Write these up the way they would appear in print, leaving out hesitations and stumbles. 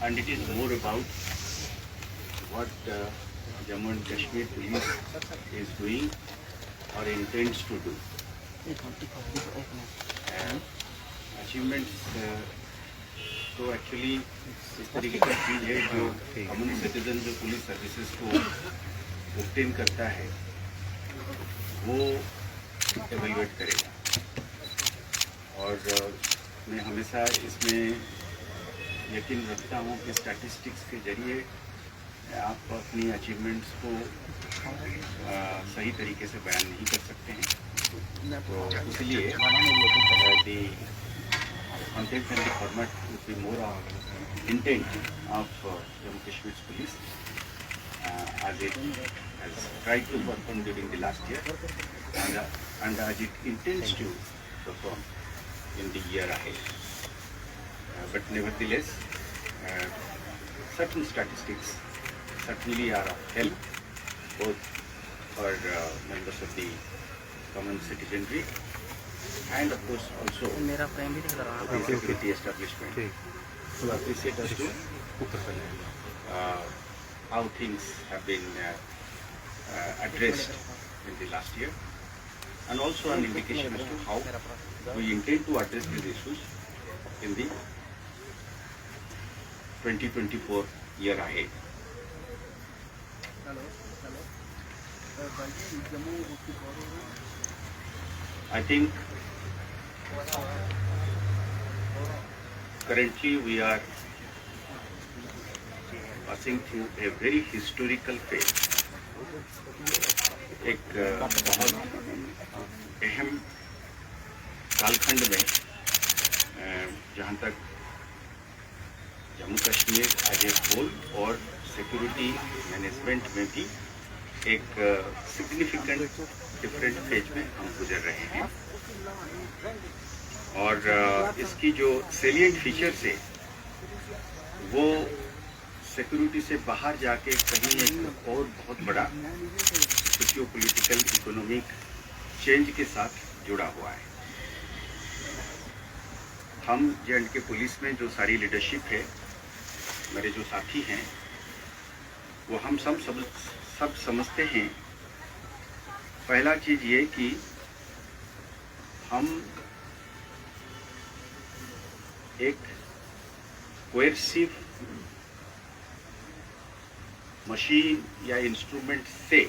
and it is more about what Jammu and Kashmir police is doing or intends to do. Achievements तो actually इस तरीके की चीज़ है जो कॉमन सिटीजन जो पुलिस सर्विसेज को ऑब्टेन करता है वो एवेल्युएट करेगा। और मैं हमेशा इसमें यकीन रखता हूँ कि स्टैटिस्टिक्स के जरिए आप अपनी अचीवमेंट्स को सही तरीके से बयान नहीं कर सकते हैं। तो इसलिए content and the format would be more of intent of Jammu Kashmir's police as it has tried to perform during the last year and as it intends to perform in the year ahead. But nevertheless, certain statistics certainly are of help both for members of the common citizenry and of course also the security establishment to appreciate as to how things have been addressed in the last year, and also an indication as to how we intend to address these issues in the 2024 year ahead. I think currently we are passing through a very historical phase. एक बहुत अहम कालखंड में जहाँ तक Jammu Kashmir as a whole और security management में भी एक सिग्निफिकेंट डिफरेंट फेज में हम गुजर रहे हैं। और इसकी जो सेलिएंट फीचर्स है वो सिक्योरिटी से बाहर जाके कहीं एक और बहुत बड़ा सोशियो पॉलिटिकल इकोनॉमिक चेंज के साथ जुड़ा हुआ है। हम जे.एंड.के पुलिस में जो सारी लीडरशिप है, मेरे जो साथी हैं, वो हम सब समझते हैं। पहला चीज़ ये कि हम एक कोएर्सिव मशीन या इंस्ट्रूमेंट से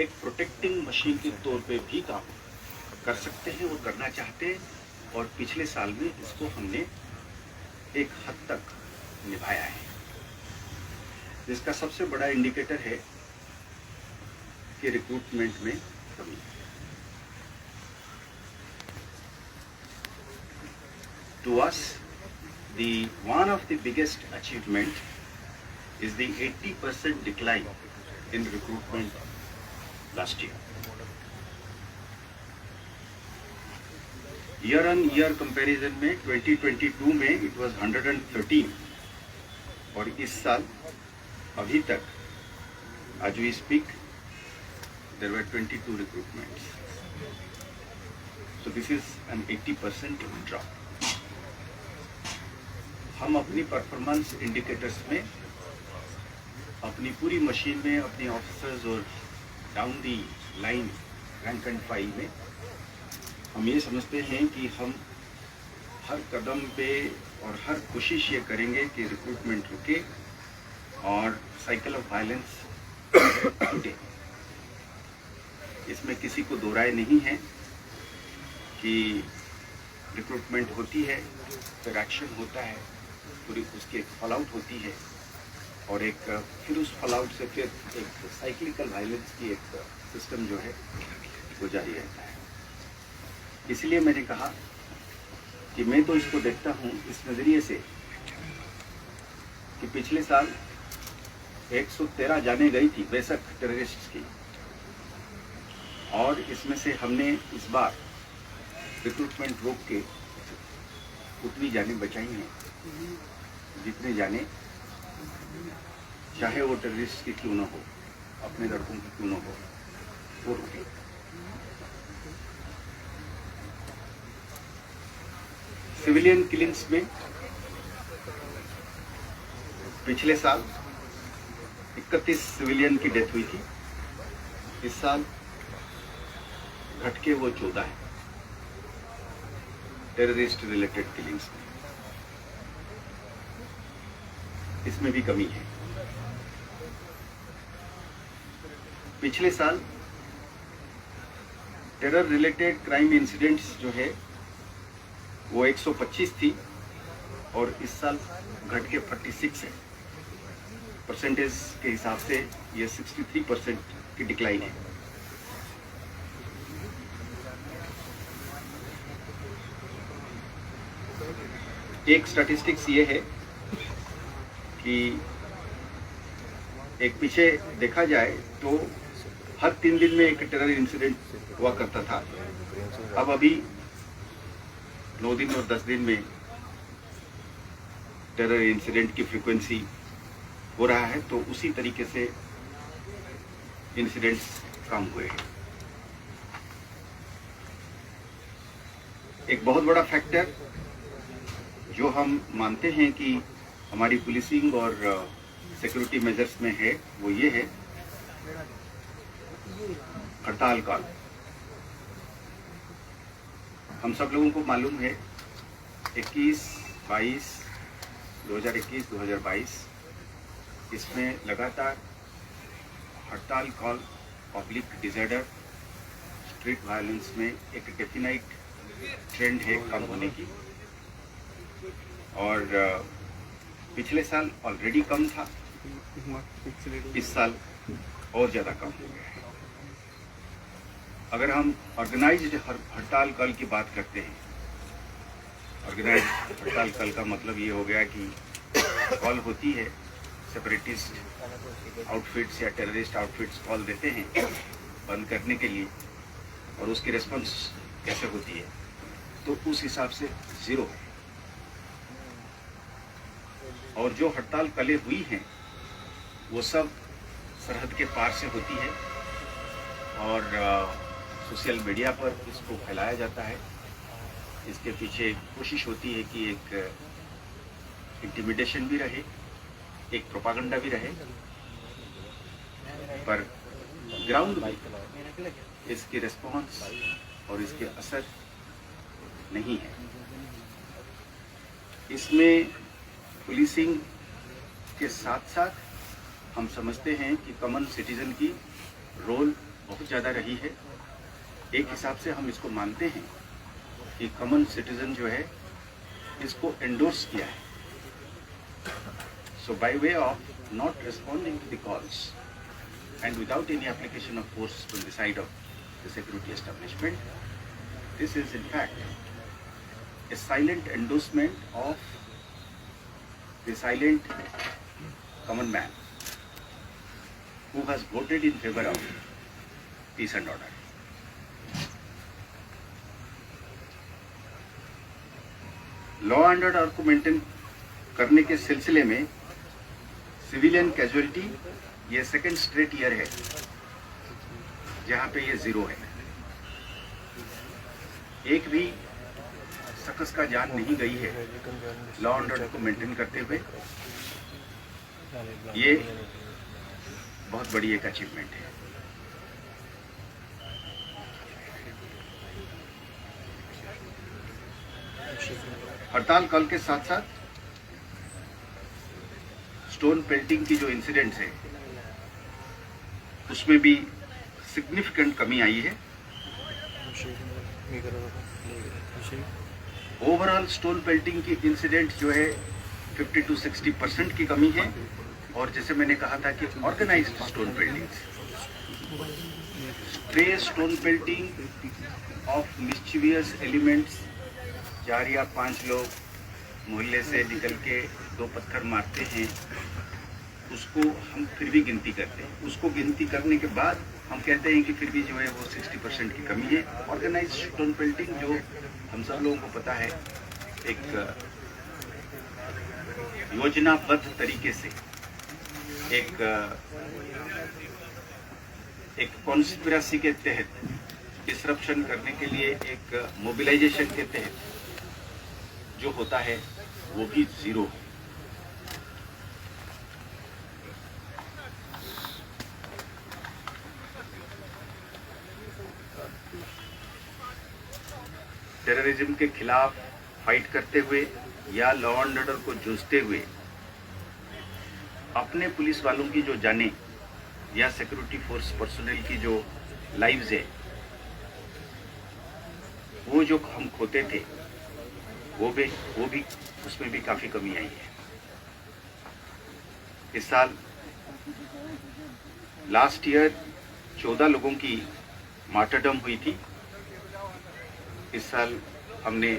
एक प्रोटेक्टिंग मशीन के तौर पे भी काम कर सकते हैं और करना चाहते हैं। और पिछले साल में इसको हमने एक हद तक निभाया है, जिसका सबसे बड़ा इंडिकेटर है कि रिक्रूटमेंट में कमी। To us, one of the biggest achievement is the 80% decline in recruitment last year. Year on year comparison में 2022 में it was 113 और इस साल अभी तक as we speak there were 22 recruitments. So this is an 80% drop. हम अपनी performance indicators में अपनी पूरी मशीन में अपने ऑफिसर्स और down the line rank and file में हम ये समझते हैं कि हम हर कदम पे और हर कोशिश ये करेंगे कि रिक्रूटमेंट रुके और साइकिल ऑफ वायलेंस टूटे। इसमें किसी को दो राय नहीं है कि रिक्रूटमेंट होती है, फिर एक्शन होता है, पूरी उसकी एक फॉल आउट होती है और एक फिर उस फॉल आउट से फिर एक साइक्लिकल वायलेंस की एक सिस्टम जो है वो जारी रहता है। इसलिए मैंने कहा कि मैं तो इसको देखता हूँ इस नज़रिए से कि पिछले साल 113 जाने गई थी बेशक टेररिस्ट की, और इसमें से हमने इस बार रिक्रूटमेंट रोक के उतनी जाने बचाई हैं जितने जाने चाहे वो टेररिस्ट की क्यों न हो, अपने लड़कों की क्यों न हो, वो रुके। सिविलियन किलिंग्स में पिछले साल 31 सिविलियन की डेथ हुई थी, इस साल घट के वो 14 है टेररिस्ट रिलेटेड किलिंग्स में। इसमें भी कमी है। पिछले साल टेरर रिलेटेड क्राइम इंसिडेंट्स जो है वो 125 थी और इस साल घट के 46 है। परसेंटेज के हिसाब से ये 63% की डिक्लाइन है। एक स्टैटिस्टिक्स ये है कि एक पीछे देखा जाए तो हर 3 दिन में एक टेरर इंसिडेंट हुआ करता था, अब अभी 9 दिन और 10 दिन में टेरर इंसिडेंट की फ्रीक्वेंसी हो रहा है, तो उसी तरीके से इंसिडेंट्स कम हुए हैं। एक बहुत बड़ा फैक्टर जो हम मानते हैं कि हमारी पुलिसिंग और सिक्योरिटी मेजर्स में है वो ये है हड़ताल काल। हम सब लोगों को मालूम है 2021 इसमें लगातार हड़ताल कॉल, पब्लिक डिजार्डर, स्ट्रीट वायलेंस में एक डेफिनाइट ट्रेंड है कम होने की। और पिछले साल ऑलरेडी कम था, इस साल और ज़्यादा कम हो गया है। अगर हम ऑर्गेनाइज्ड हड़ताल कल की बात करते हैं, ऑर्गेनाइज्ड हड़ताल कल का मतलब ये हो गया कि कॉल होती है, सेपरेटिस्ट आउटफिट्स या टेररिस्ट आउटफिट्स कॉल देते हैं बंद करने के लिए, और उसकी रिस्पॉन्स कैसे होती है, तो उस हिसाब से 0 है। और जो हड़ताल कलें हुई हैं वो सब सरहद के पार से होती है और सोशल मीडिया पर इसको फैलाया जाता है। इसके पीछे कोशिश होती है कि एक इंटिमिडेशन भी रहे, एक प्रोपागेंडा भी रहे, पर ग्राउंड में इसकी रिस्पॉन्स और इसके असर नहीं है। इसमें पुलिसिंग के साथ साथ हम समझते हैं कि कॉमन सिटीजन की रोल बहुत ज़्यादा रही है। एक हिसाब से हम इसको मानते हैं कि कॉमन सिटीजन जो है इसको एंडोर्स किया है। So by way of not responding to the calls and without any application of force from the side of the security establishment, this is in fact a silent endorsement of the silent common man who has voted in favor of peace and order. Law and order को maintain करने के सिलसिले में civilian casualty ये second straight year है जहां पे ये 0 है। एक भी शख्स का जान नहीं गई है लॉ एंड ऑर्डर को मेंटेन करते हुए। ये बहुत बड़ी एक अचीवमेंट है। हड़ताल कल के साथ साथ स्टोन पेल्टिंग की जो इंसिडेंट्स है उसमें भी सिग्निफिकेंट कमी आई है। ओवरऑल स्टोन पेल्टिंग की इंसिडेंट जो है 50 to 60% की कमी है। और जैसे मैंने कहा था कि organised stone pelting, stray stone pelting of mischievous elements, 4 या 5 लोग मोहल्ले से निकल के 2 पत्थर मारते हैं, उसको हम फिर भी गिनती करते हैं। उसको गिनती करने के बाद हम कहते हैं कि फिर भी जो है वो 60% की कमी है। ऑर्गेनाइज्ड स्टोन पेल्टिंग जो हम सब लोगों को पता है एक योजनाबद्ध तरीके से एक कॉन्स्पिरेसी के तहत डिसरप्शन करने के लिए एक मोबिलाइजेशन के तहत जो होता है वो भी 0 है। टेररिज्म के खिलाफ फाइट करते हुए या लॉ एंड ऑर्डर को जूझते हुए अपने पुलिस वालों की जो जानें या सिक्योरिटी फोर्स पर्सोनल की जो लाइव्स है वो जो हम खोते थे वो भी उसमें भी काफ़ी कमी आई है। इस साल लास्ट ईयर 14 लोगों की मार्टरडम हुई थी। इस साल हमने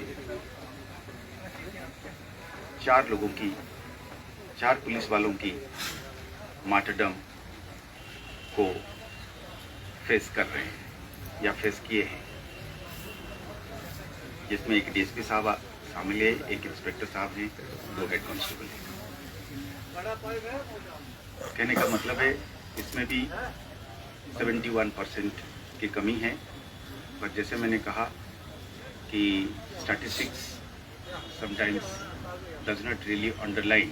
4 पुलिस वालों की मार्टरडम को फेस कर रहे हैं या फेस किए हैं, जिसमें एक डीएसपी साहब शामिल है, एक इंस्पेक्टर साहब हैं, 2 हेड कांस्टेबल हैं। कहने का मतलब है इसमें भी 71% की कमी है। पर जैसे मैंने कहा कि statistics sometimes does not really underline